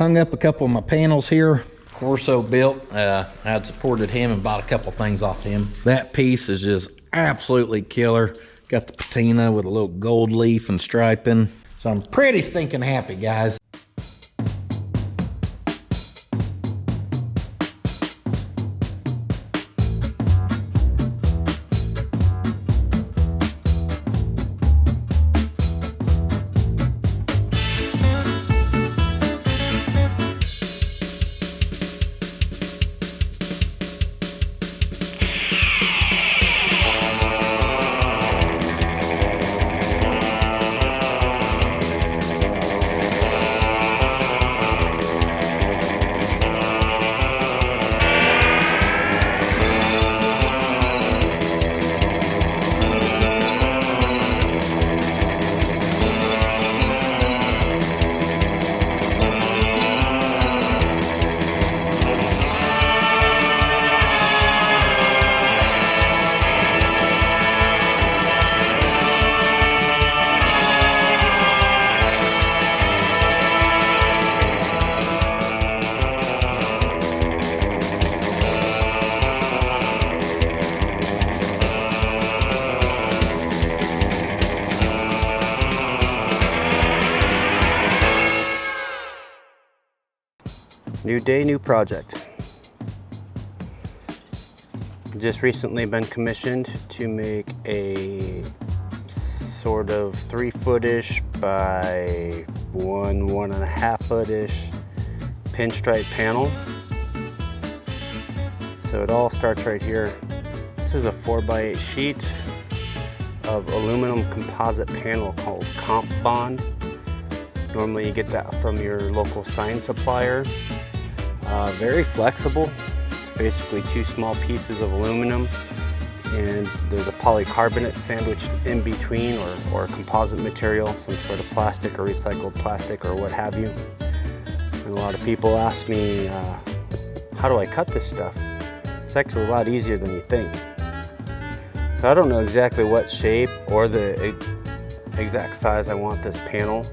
Hung up a couple of my panels here. Corsobuilt. I'd supported him and bought a couple things off him. That piece is just absolutely killer. Got the patina with a little gold leaf and striping. So I'm pretty stinking happy, guys. New day, new project. Just recently been commissioned to make a sort of 3-foot-ish by 1.5-foot-ish pinstripe panel. So it all starts right here. This is a 4x8 sheet of aluminum composite panel called Comp Bond. Normally you get that from your local sign supplier. Very flexible. It's basically 2 small pieces of aluminum and there's a polycarbonate sandwiched in between, or a composite material, some sort of plastic or recycled plastic or what have you. And a lot of people ask me, how do I cut this stuff? It's actually a lot easier than you think. So I don't know exactly what shape or the exact size I want this panel.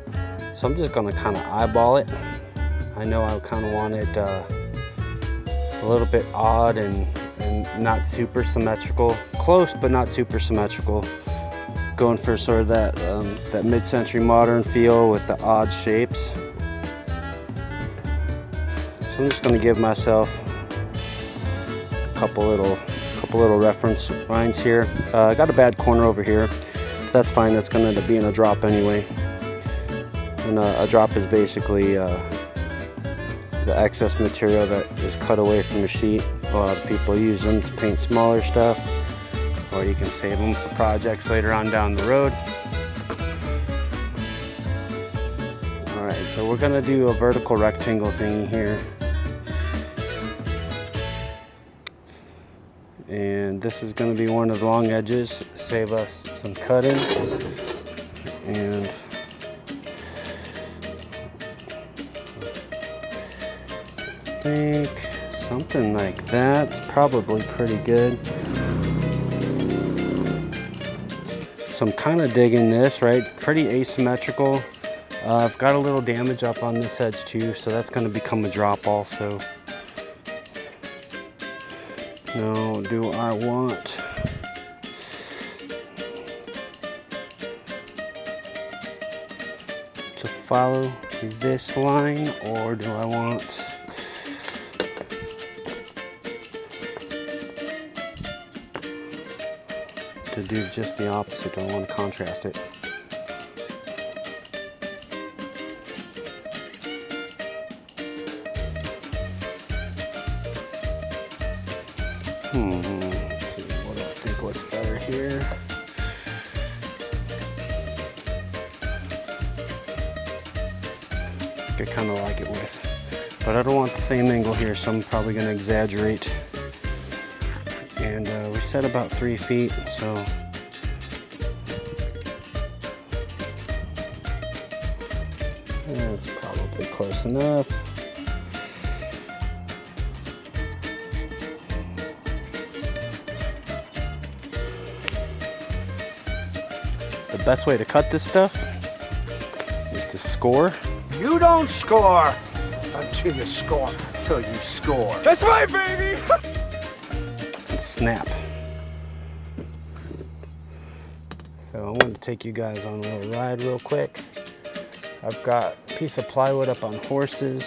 So I'm just gonna kind of eyeball it. I know I kind of want it a little bit odd and not super symmetrical. Close, but not super symmetrical. Going for sort of that mid-century modern feel with the odd shapes. So I'm just going to give myself a couple little reference lines here. I got a bad corner over here. But that's fine. That's going to end up being a drop anyway. And a drop is basically the excess material that is cut away from the sheet. A lot of people use them to paint smaller stuff, or you can save them for projects later on down the road. Alright, so we're going to do a vertical rectangle thingy here. And this is going to be one of the long edges, save us some cutting. And I think something like that's probably pretty good. So I'm kind of digging this, right? Pretty asymmetrical. I've got a little damage up on this edge too, so that's going to become a drop also. Now, do I want to follow this line, or do I want to do just the opposite? Do I want to contrast it? Let's see, what do I think looks better here? I kind of like it with, but I don't want the same angle here, so I'm probably going to exaggerate. And we said about 3 feet, so that's probably close enough. The best way to cut this stuff is to score. You don't score. until you score. Till you score. That's right, baby! Snap. So I wanted to take you guys on a little ride real quick. I've got a piece of plywood up on horses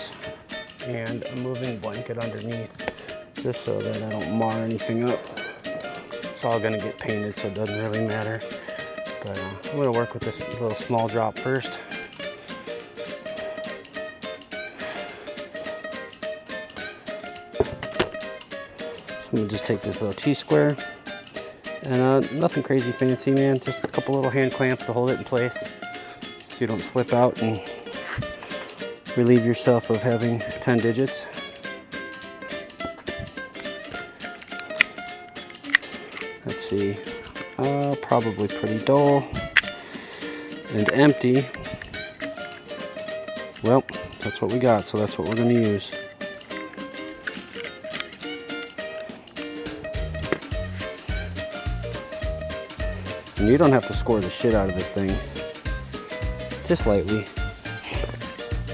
and a moving blanket underneath, just so that I don't mar anything up. It's all gonna get painted, so it doesn't really matter. But I'm gonna work with this little small drop first. So I'm gonna just take this little T-square, and nothing crazy fancy, man. Just a couple little hand clamps to hold it in place, so you don't slip out and relieve yourself of having 10 digits. Let's see, probably pretty dull and empty. Well, that's what we got, so that's what we're gonna use. And you don't have to score the shit out of this thing, just lightly.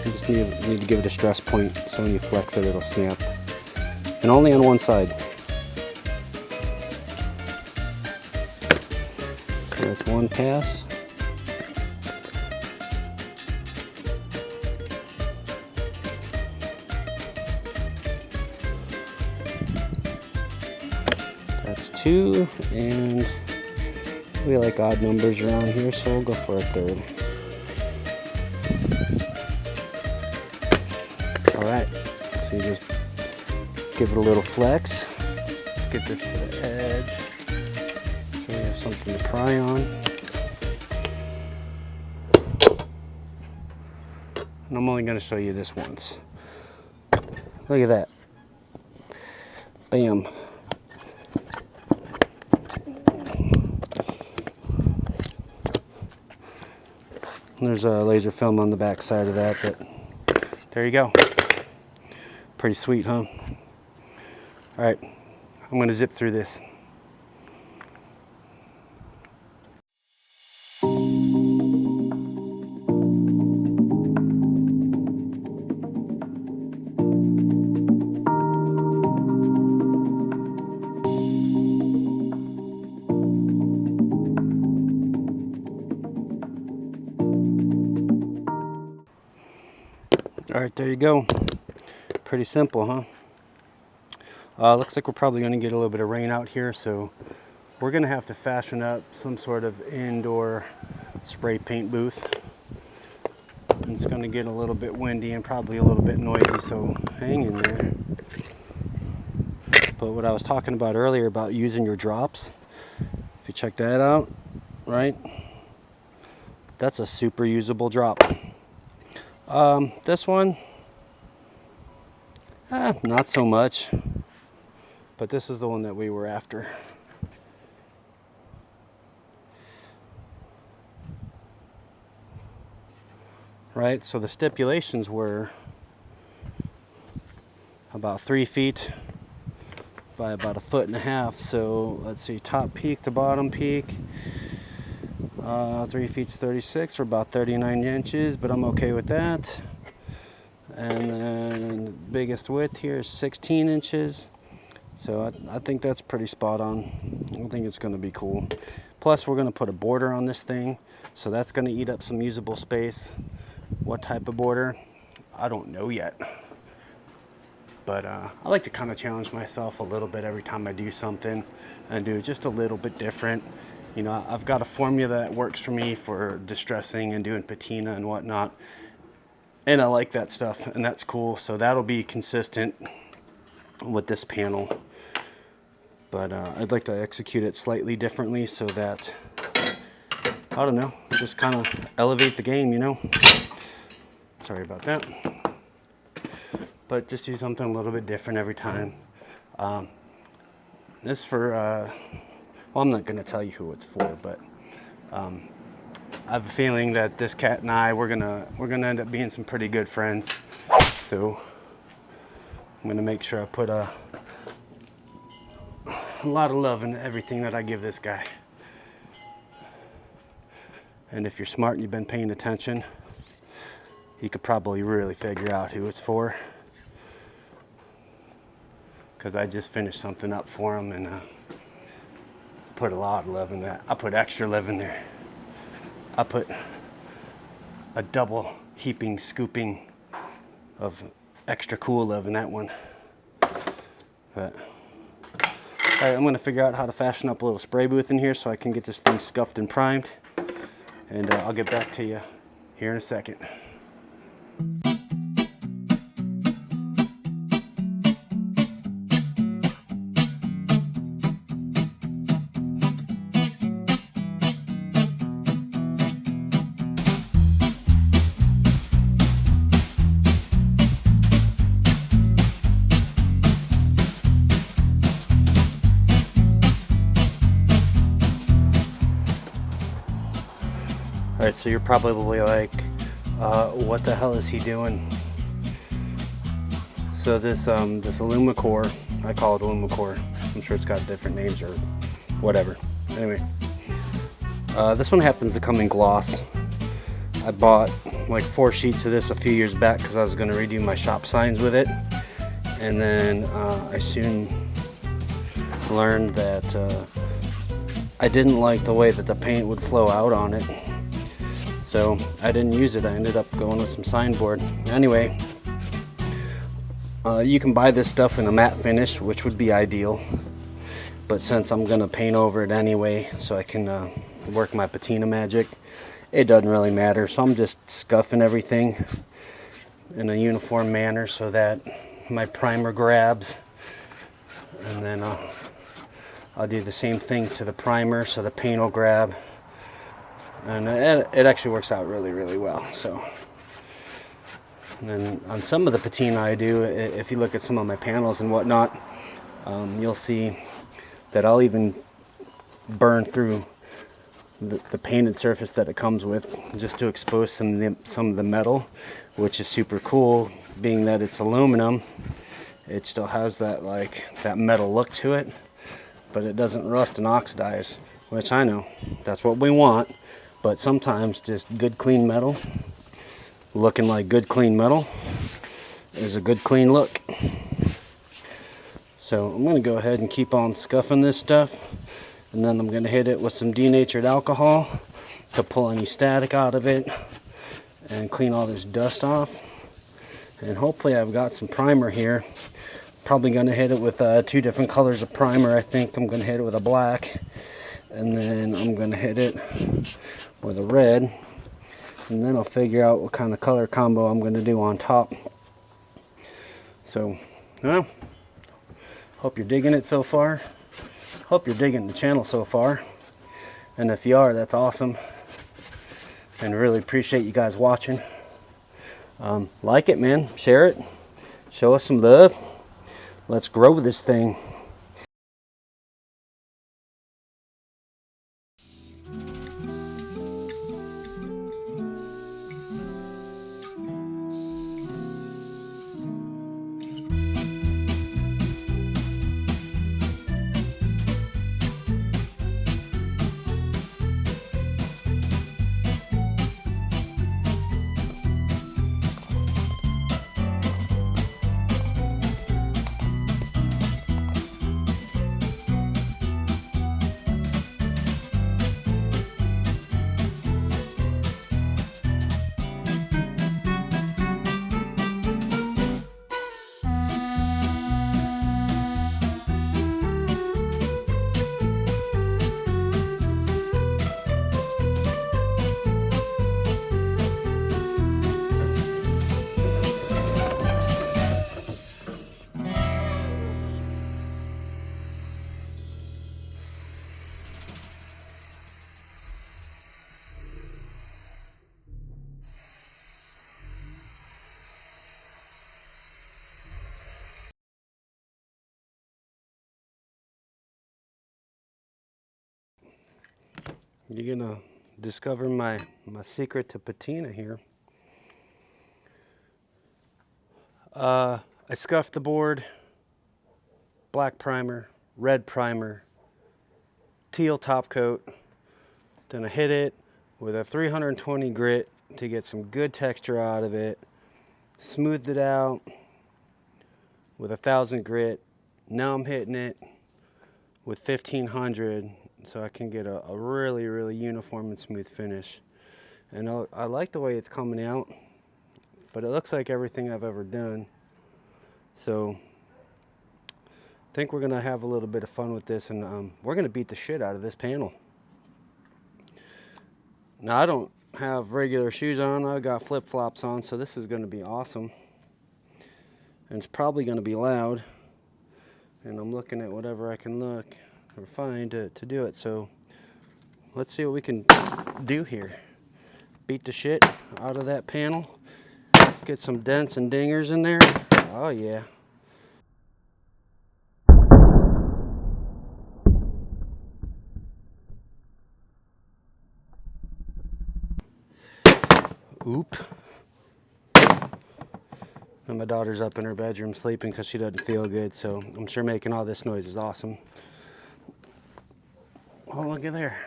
You just need to give it a stress point, so when you flex it, it'll snap. And only on one side. So that's one pass. That's two, and we like odd numbers around here, so we'll go for a third. Alright, so you just give it a little flex. Get this to the edge so we have something to pry on. And I'm only going to show you this once. Look at that. Bam. There's a laser film on the back side of that, but there you go. Pretty sweet, huh? All right, I'm gonna zip through this. All right, there you go. Pretty simple, huh? Looks like we're probably going to get a little bit of rain out here, so we're going to have to fashion up some sort of indoor spray paint booth. It's going to get a little bit windy and probably a little bit noisy, so hang in there. But what I was talking about earlier about using your drops, if you check that out, right? That's a super usable drop. This one, not so much, but this is the one that we were after. Right, so the stipulations were about 3 feet by about 1.5 feet. So let's see, top peak to bottom peak. 3 feet's 36, or about 39 inches, but I'm okay with that. And then the biggest width here is 16 inches. So I think that's pretty spot on. I think it's gonna be cool. Plus we're gonna put a border on this thing, so that's gonna eat up some usable space. What type of border? I don't know yet. But I like to kind of challenge myself a little bit every time I do something and do just a little bit different. You know, I've got a formula that works for me for distressing and doing patina and whatnot. And I like that stuff, and that's cool. So that'll be consistent with this panel. But I'd like to execute it slightly differently so that, I don't know, just kind of elevate the game, you know? Sorry about that. But just do something a little bit different every time. This for, well, I'm not going to tell you who it's for, but I have a feeling that this cat and I, we're gonna end up being some pretty good friends. So I'm gonna make sure I put a lot of love into everything that I give this guy. And if you're smart and you've been paying attention, he could probably really figure out who it's for. Because I just finished something up for him and put a lot of love in that. I put extra love in there. I put a double heaping scooping of extra cool love in that one. But all right, I'm gonna figure out how to fashion up a little spray booth in here so I can get this thing scuffed and primed. And I'll get back to you here in a second. All right, so you're probably like, what the hell is he doing? So this Alumicore, I call it Alumicore. I'm sure it's got different names or whatever. Anyway, this one happens to come in gloss. I bought like 4 sheets of this a few years back because I was going to redo my shop signs with it. And then I soon learned that I didn't like the way that the paint would flow out on it. So I didn't use it. I ended up going with some signboard. Anyway, you can buy this stuff in a matte finish, which would be ideal. But since I'm gonna paint over it anyway, so I can work my patina magic, it doesn't really matter. So I'm just scuffing everything in a uniform manner so that my primer grabs. And then I'll do the same thing to the primer so the paint will grab. And it actually works out really, really well. So, and then on some of the patina I do, if you look at some of my panels and whatnot, you'll see that I'll even burn through the painted surface that it comes with just to expose some of the metal, which is super cool. Being that it's aluminum, it still has that that metal look to it, but it doesn't rust and oxidize, which I know that's what we want. But sometimes just good clean metal, looking like good clean metal, is a good clean look. So I'm going to go ahead and keep on scuffing this stuff, and then I'm going to hit it with some denatured alcohol to pull any static out of it and clean all this dust off. And hopefully I've got some primer here. Probably going to hit it with 2 different colors of primer. I think I'm going to hit it with a black, and then I'm going to hit it with a red, and then I'll figure out what kind of color combo I'm going to do on top. So, well, hope you're digging it so far. Hope you're digging the channel so far. And if you are, that's awesome. And really appreciate you guys watching. Like it, man. Share it. Show us some love. Let's grow this thing. You're gonna discover my secret to patina here. I scuffed the board, black primer, red primer, teal top coat. Then I hit it with a 320 grit to get some good texture out of it. Smoothed it out with 1000 grit. Now I'm hitting it with 1500 so I can get a really, really uniform and smooth finish. And I like the way it's coming out, but it looks like everything I've ever done. So I think we're gonna have a little bit of fun with this, and we're gonna beat the shit out of this panel. Now I don't have regular shoes on, I got flip-flops on, so this is gonna be awesome. And it's probably gonna be loud, and I'm looking at whatever I can look or find to do it. So let's see what we can do here. Beat the shit out of that panel, get some dents and dingers in there. Oh yeah. Oop. And my daughter's up in her bedroom sleeping because she doesn't feel good, so I'm sure making all this noise is awesome. Oh, look at there.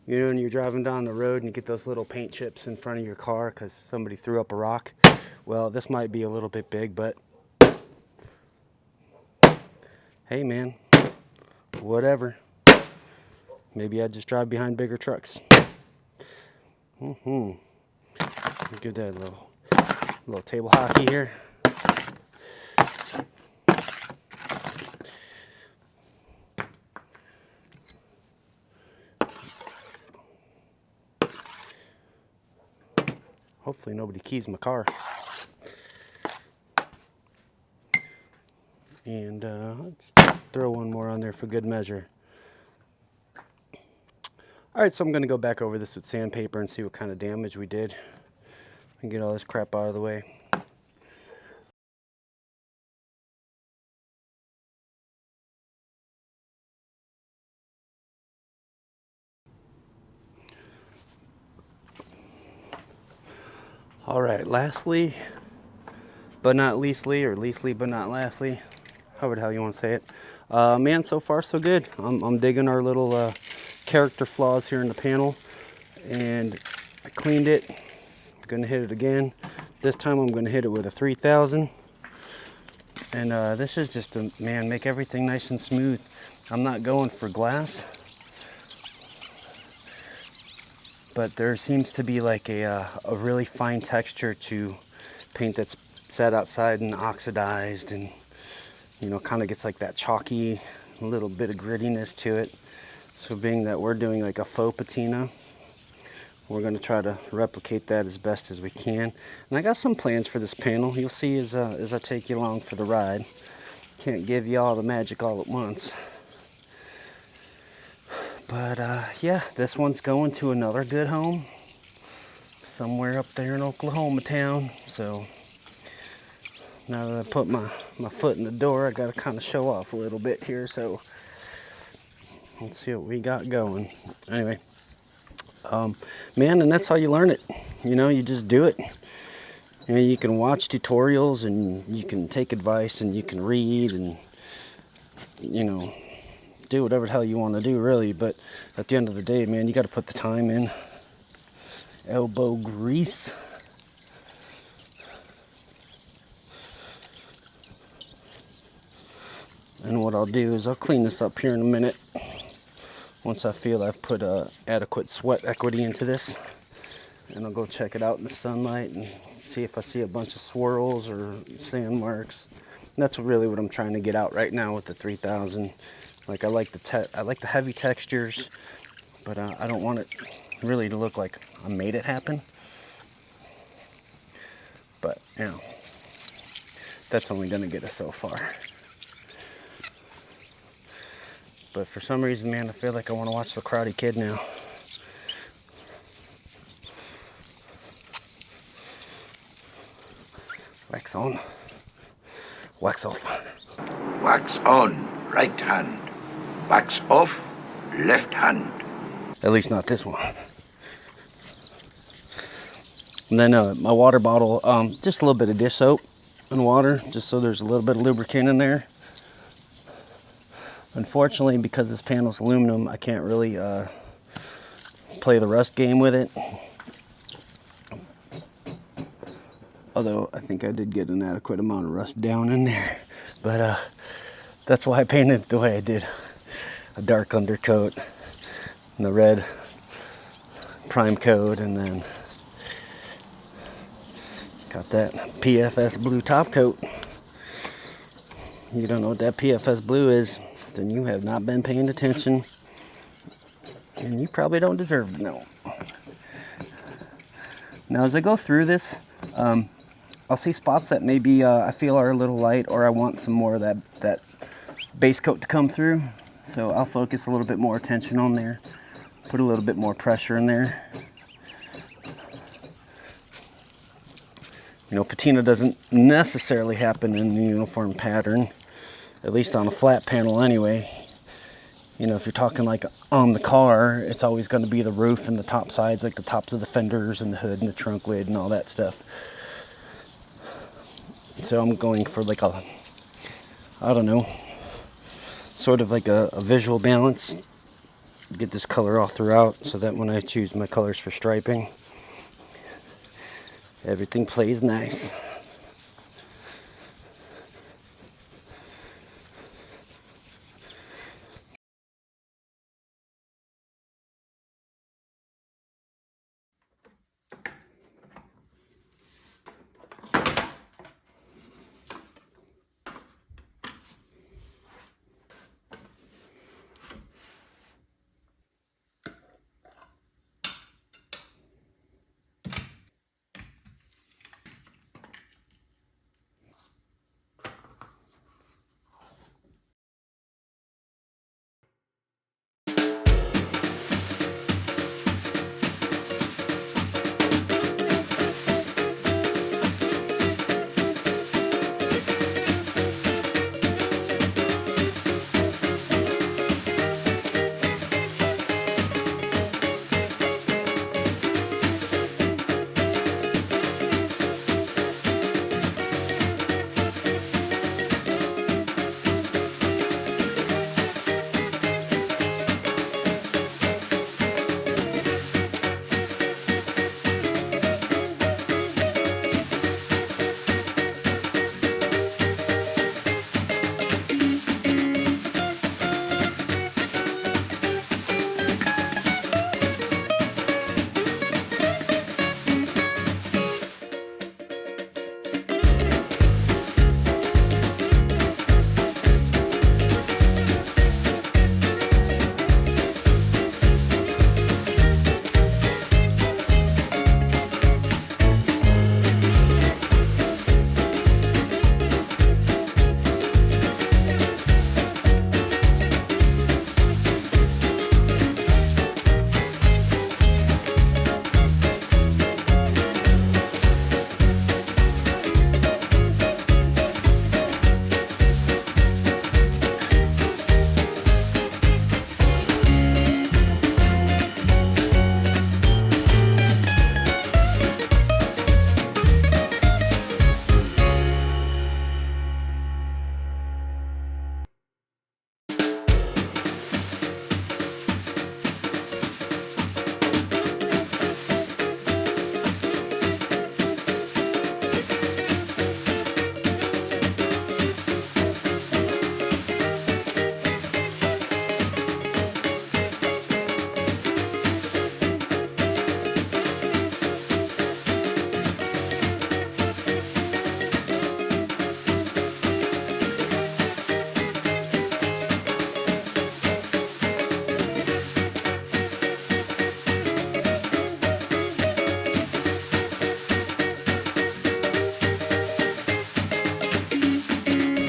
You know, when you're driving down the road and you get those little paint chips in front of your car because somebody threw up a rock? Well, this might be a little bit big, but hey man, whatever. Maybe I just drive behind bigger trucks. Give that a little table hockey here. Hopefully nobody keys my car. And let's throw one more on there for good measure. Alright, so I'm going to go back over this with sandpaper and see what kind of damage we did. And get all this crap out of the way. Alright, lastly, but not leastly, or leastly but not lastly, however the hell you want to say it. Man, so far so good. I'm digging our little character flaws here in the panel. And I cleaned it. I'm going to hit it again. This time I'm going to hit it with a 3000. And this is just to, man, make everything nice and smooth. I'm not going for glass. But there seems to be like a really fine texture to paint that's sat outside and oxidized, and you know, kind of gets like that chalky little bit of grittiness to it. So being that we're doing like a faux patina, we're going to try to replicate that as best as we can. And I got some plans for this panel. You'll see as I take you along for the ride. Can't give you all the magic all at once. But yeah, this one's going to another good home. Somewhere up there in Oklahoma town. So now that I put my foot in the door, I got to kind of show off a little bit here. So let's see what we got going. Anyway. Man, and that's how you learn it. You know, you just do it. You know, you can watch tutorials and you can take advice and you can read and, you know, do whatever the hell you want to do, really. But at the end of the day, man, you got to put the time in. Elbow grease. And what I'll do is I'll clean this up here in a minute. Once I feel I've put adequate sweat equity into this, and I'll go check it out in the sunlight and see if I see a bunch of swirls or sand marks. And that's really what I'm trying to get out right now with the 3000. Like I like the heavy textures, but I don't want it really to look like I made it happen. But you know, that's only going to get us so far. But for some reason, man, I feel like I want to watch The Karate Kid now. Wax on, wax off. Wax on, right hand. Wax off, left hand. At least not this one. And then my water bottle, just a little bit of dish soap and water, just so there's a little bit of lubricant in there. Unfortunately, because this panel's aluminum, I can't really play the rust game with it. Although I think I did get an adequate amount of rust down in there. But that's why I painted it the way I did. A dark undercoat and the red prime coat, and then got that PFS blue top coat. You don't know what that PFS blue is, then you have not been paying attention, and you probably don't deserve to know. Now as I go through this, I'll see spots that maybe I feel are a little light, or I want some more of that base coat to come through. So I'll focus a little bit more attention on there, put a little bit more pressure in there. You know, patina doesn't necessarily happen in a uniform pattern, at least on a flat panel anyway. You know, if you're talking like on the car, it's always going to be the roof and the top sides, like the tops of the fenders and the hood and the trunk lid and all that stuff. So I'm going for like a, I don't know, sort of like a visual balance. Get this color all throughout so that when I choose my colors for striping, everything plays nice.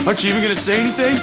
Aren't you even gonna say anything?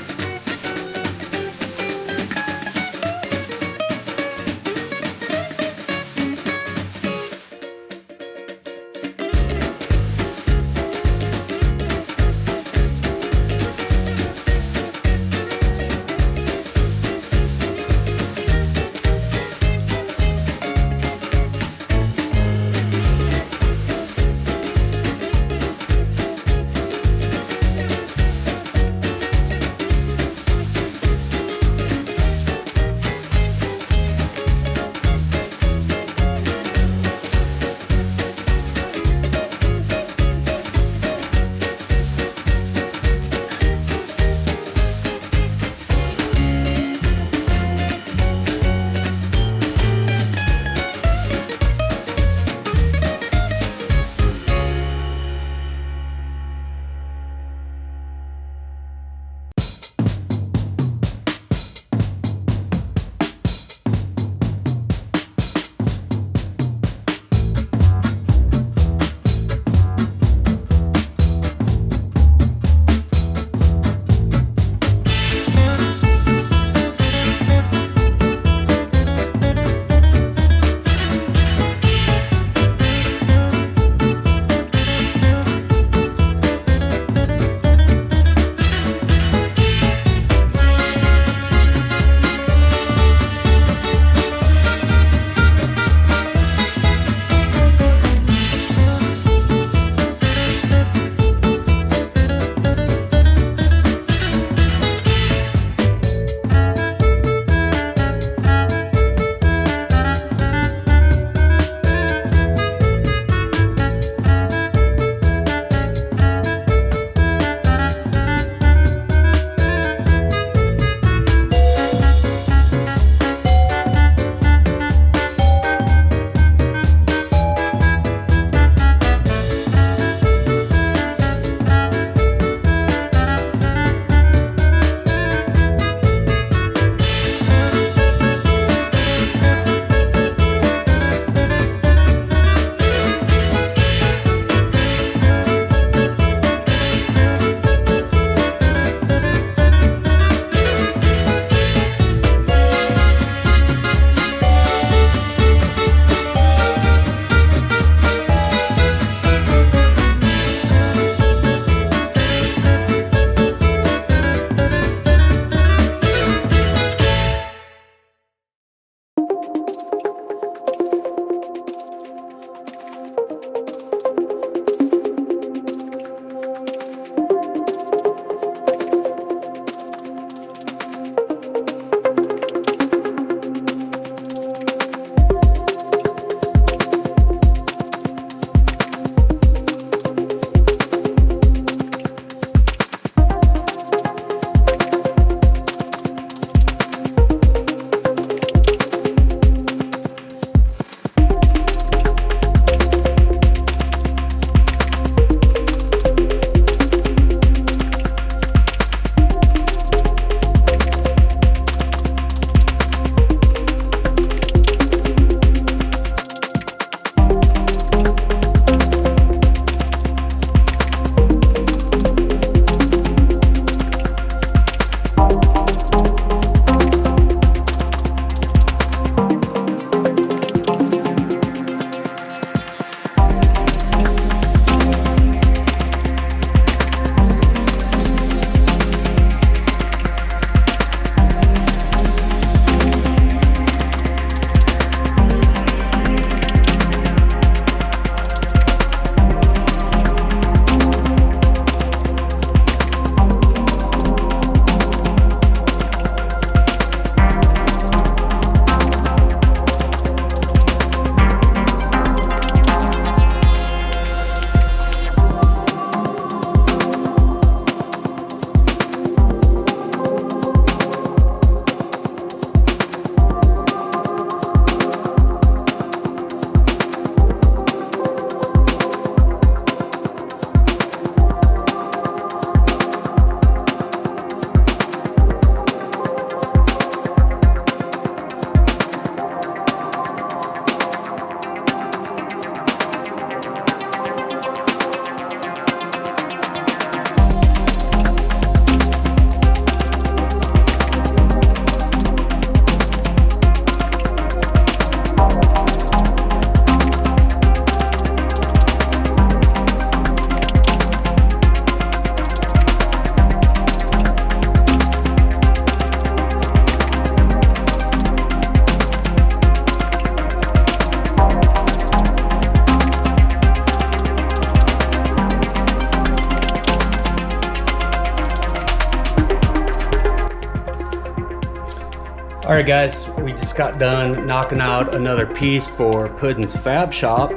All right, guys, we just got done knocking out another piece for Puddin's Fab Shop.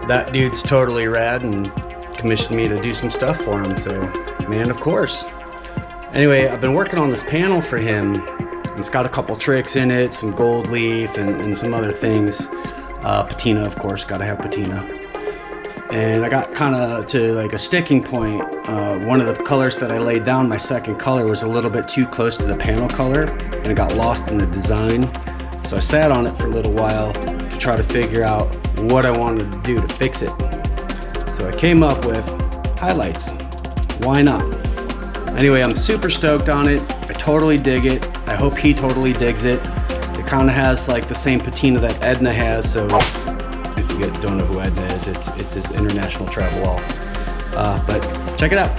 That dude's totally rad and commissioned me to do some stuff for him, so man, of course. Anyway, I've been working on this panel for him. It's got a couple tricks in it, some gold leaf and some other things. Patina, of course, gotta have patina. And I got kind of to like a sticking point. One of the colors that I laid down, my second color, was a little bit too close to the panel color and it got lost in the design. So I sat on it for a little while to try to figure out what I wanted to do to fix it. So I came up with highlights. Why not? Anyway, I'm super stoked on it. I totally dig it. I hope he totally digs it. It kind of has like the same patina that Edna has, so if you guys don't know who Edna is, it's his international travel wall. But check it out.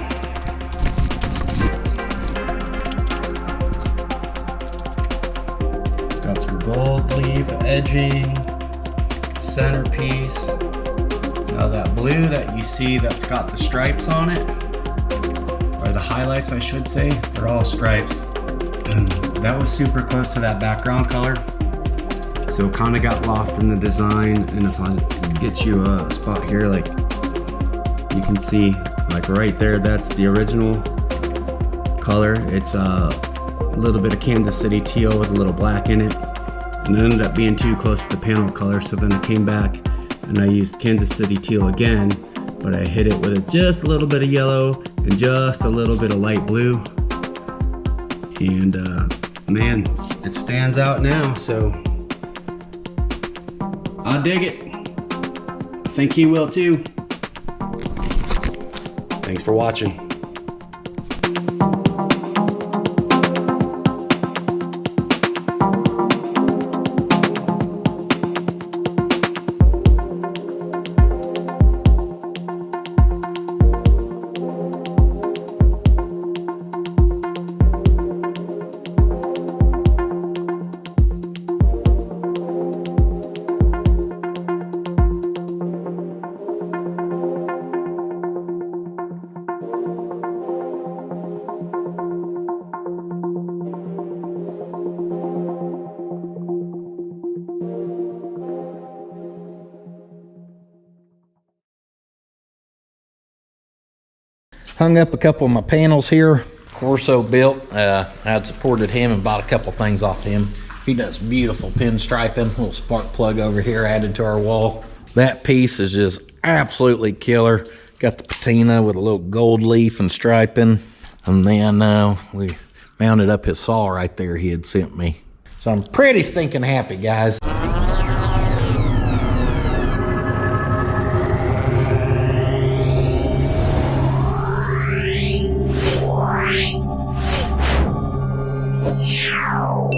Got some gold leaf edging, centerpiece. Now that blue that you see that's got the stripes on it, or the highlights I should say, they're all stripes. That was super close to that background color, so it kind of got lost in the design. And if I get you a spot here, like you can see, like right there, that's the original color. It's a little bit of Kansas City teal with a little black in it, and it ended up being too close to the panel color, so then I came back and I used Kansas City teal again, but I hit it with just a little bit of yellow and just a little bit of light blue. And man, it stands out now, so I dig it. I think he will too. Thanks for watching. Hung up a couple of my panels here. Corsobuilt. I had supported him and bought a couple things off him. He does beautiful pinstriping. Little spark plug over here added to our wall. That piece is just absolutely killer. Got the patina with a little gold leaf and striping. And then we mounted up his saw right there he had sent me. So I'm pretty stinking happy, guys. Meow.